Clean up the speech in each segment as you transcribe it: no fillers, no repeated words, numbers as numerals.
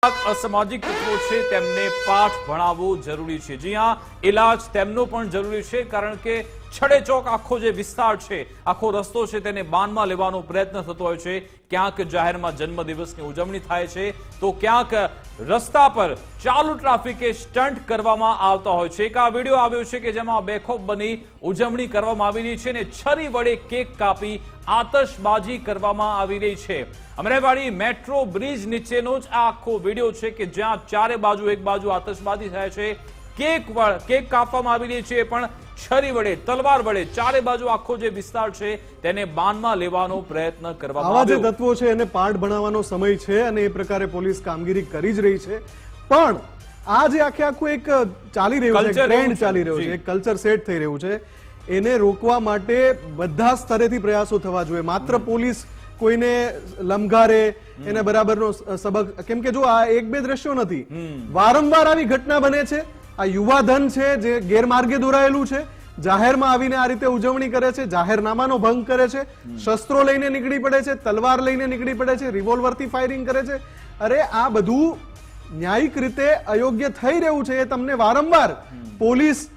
અસામાજિક તત્વો છે તેમને પાઠ ભણાવવો જરૂરી છે। જી હા, ઇલાજ તેમનો પણ જરૂરી છે, કારણ કે છડે ચોક આખો જે વિસ્તાર છે, આખો રસ્તો છે, તેને બાનમાં લેવાનો પ્રયત્ન થતો હોય છે। ક્યાંક જાહેરમાં જન્મદિવસની ઉજવણી થાય છે તો ક્યાંક રસ્તા પર ચાલુ ટ્રાફિકે સ્ટન્ટ કરવામાં આવતા હોય છે। એક આ વિડીયો આવ્યો છે કે જેમાં બેખોફ બની ઉજવણી કરવામાં આવી રહી છે અને છરી વડે કેક કાપી આતશબાજી કરવામાં આવી રહી છે। અમરેવાડી મેટ્રો બ્રિજ નીચેનો જ આ આખો વિડીયો છે કે જ્યાં ચારે બાજુ એક બાજુ આતશબાજી થાય છે, કેક કાપવામાં આવી રહી છે, પણ છરી વડે, તલવાર વડે ચારે બાજુ આખો જે વિસ્તાર છે તેને બાનમાં લેવાનો પ્રયત્ન કરવામાં આવ્યો। આવા જે તત્વો છે એને પાઠ ભણાવવાનો સમય છે અને એ પ્રકારે પોલીસ કામગીરી કરી જ રહી છે, પણ આ જે આખું એક ચાલી રહ્યું છે, ટ્રેન્ડ ચાલી રહ્યો છે, એક કલ્ચર સેટ થઈ રહ્યું છે, એને રોકવા માટે બધા સ્તરેથી પ્રયાસો થવા જોઈએ। માત્ર પોલીસ કોઈને લમઘારે એને બરાબરનો સબક, કેમ કે જો આ એક બે દ્રશ્યો નથી, વારંવાર આવી ઘટના બને છે। આ યુવા ધન છે જે ગેરમાર્ગે દોરાયેલું છે, જાહેરમાં આવીને આ રીતે ઉજવણી કરે છે, જાહેરનામાનો ભંગ કરે છે, શસ્ત્રો લઈને નીકળી પડે છે, તલવાર લઈને નીકળી પડે છે, રિવોલ્વરથી ફાયરિંગ કરે છે। અરે આ બધું ન્યાયિક રીતે અયોગ્ય થઈ રહ્યું છે, એ તમને વારંવાર પોલીસ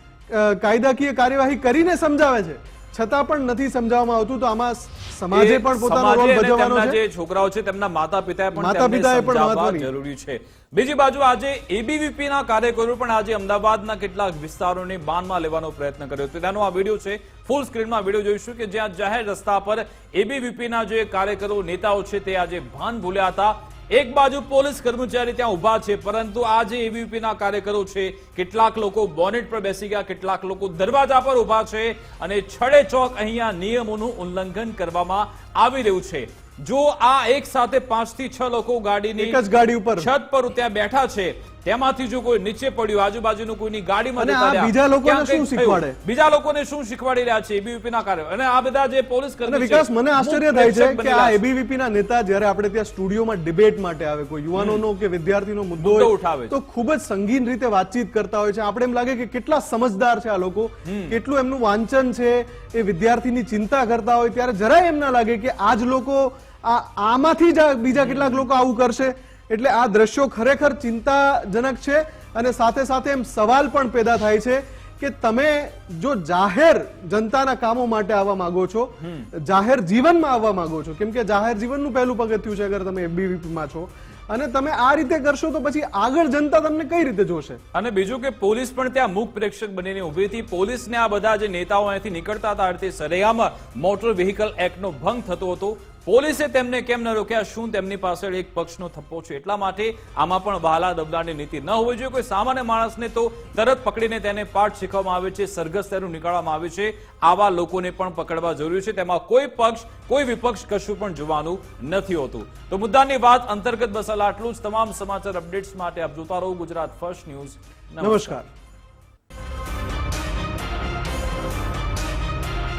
કાયદાકીય કાર્યવાહી કરીને સમજાવે છે, છતાં પણ નથી સમજાવવામાં આવતું। તો આમાં સમાજે પણ પોતાનો રોલ ભજવવાનો છે, જે છોકરાઓ છે તેમના માતા પિતાએ પણ સમજાવવા જરૂરી છે। બીજી બાજુ આજે એબીવીપીના કાર્યકરો પણ આજે અમદાવાદના કેટલાક વિસ્તારોને બાનમાં લેવાનો પ્રયત્ન કર્યો હતો। તેનો આ વિડીયો છે, ફૂલ સ્ક્રીનમાં વિડીયો જોઈશું કે જ્યાં જાહેર રસ્તા પર એબીવીપીના જે કાર્યકરો, નેતાઓ છે તે આજે ભાન ભૂલ્યા હતા। એક બાજુ પોલીસ કર્મચારી ત્યાં ઉભા છે, પરંતુ આ જે એબીવીપીના કાર્યકરો છે, કેટલાક લોકો બોનેટ પર બેસી ગયા, કેટલાક લોકો દરવાજા પર ઉભા છે અને છડે ચોક અહીંયા નિયમોનું ઉલ્લંઘન કરવામાં આવી રહ્યું છે। જો આ એક સાથે 5 થી 6 લોકો ગાડીની એક જ ગાડી ઉપર છત પર ત્યાં બેઠા છે, તેમાંથી જો કોઈ નીચે પડ્યું, આજુબાજુનું કોઈની ગાડીમાં બીજા લોકોને શું શીખવાડે, બીજા લોકોને શું શીખવાડી રહ્યા છે એબીવીપીના કાર્ય? અને આ બધા જે પોલીસ કર્મી, વિકાસ, મને આશ્ચર્ય થાય છે કે આ એબીવીપીના નેતા જ્યારે આપણે ત્યાં સ્ટુડિયોમાં ડિબેટ માટે આવે, કોઈ યુવાનોનો કે વિદ્યાર્થીનો મુદ્દો ઉઠાવે તો ખૂબ જ સંગીન રીતે વાતચીત કરતા હોય છે। આપણે એમ લાગે કે કેટલા સમજદાર છે આ લોકો, કેટલું એમનું વાંચન છે, એ વિદ્યાર્થીની ચિંતા કરતા હોય, ત્યારે જરાય એમ ના લાગે કે આ જ લોકો આમાંથી જ બીજા કેટલાક લોકો આવું કરશે। એટલે આ દ્રશ્યો ખરેખર ચિંતાજનક છે અને સાથે સાથે એમ સવાલ પણ પેદા થાય છે કે તમે જો જાહેર જનતાના કામો માટે આવવા માંગો છો, જાહેર જીવનમાં આવવા માંગો છો, કેમ કે જાહેર જીવનનું પહેલું પગથિયું છે અગર તમે એબીવીપીમાં છો, અને તમે આ રીતે કરશો તો પછી આગળ જનતા તમને કઈ રીતે જોશે? અને બીજું કે પોલીસ પણ ત્યાં મૂક પ્રેક્ષક બનીને ઉભી હતી। પોલીસને આ બધા જે નેતાઓ અહીંથી નીકળતા હતા, આ રીતે સરેઆમ મોટર વ્હીકલ એક્ટનો ભંગ થતો હતો, પોલીસે તેમને કેમ ન રોક્યા? શું તેમની પાછળ એક પક્ષનો થપ્પો છે? એટલા માટે આમાં પણ વહાલા દબદારની નીતિ ન હોવી જોઈએ। કોઈ સામાન્ય માણસને તો તરત પકડીને તેને પાઠ શીખવવામાં આવે છે, સરઘસ તેનું નીકાળવામાં આવે છે। આવા લોકોને પણ પકડવા જરૂરી છે, તેમાં કોઈ પક્ષ, કોઈ વિપક્ષ કશું પણ જોવાનું નથી હોતું। તો મુદ્દાની વાત અંતર્ગત બસ આટલું જ। તમામ સમાચાર અપડેટ્સ માટે આપ જોતા રહો ગુજરાત ફર્સ્ટ ન્યૂઝ। નમસ્કાર।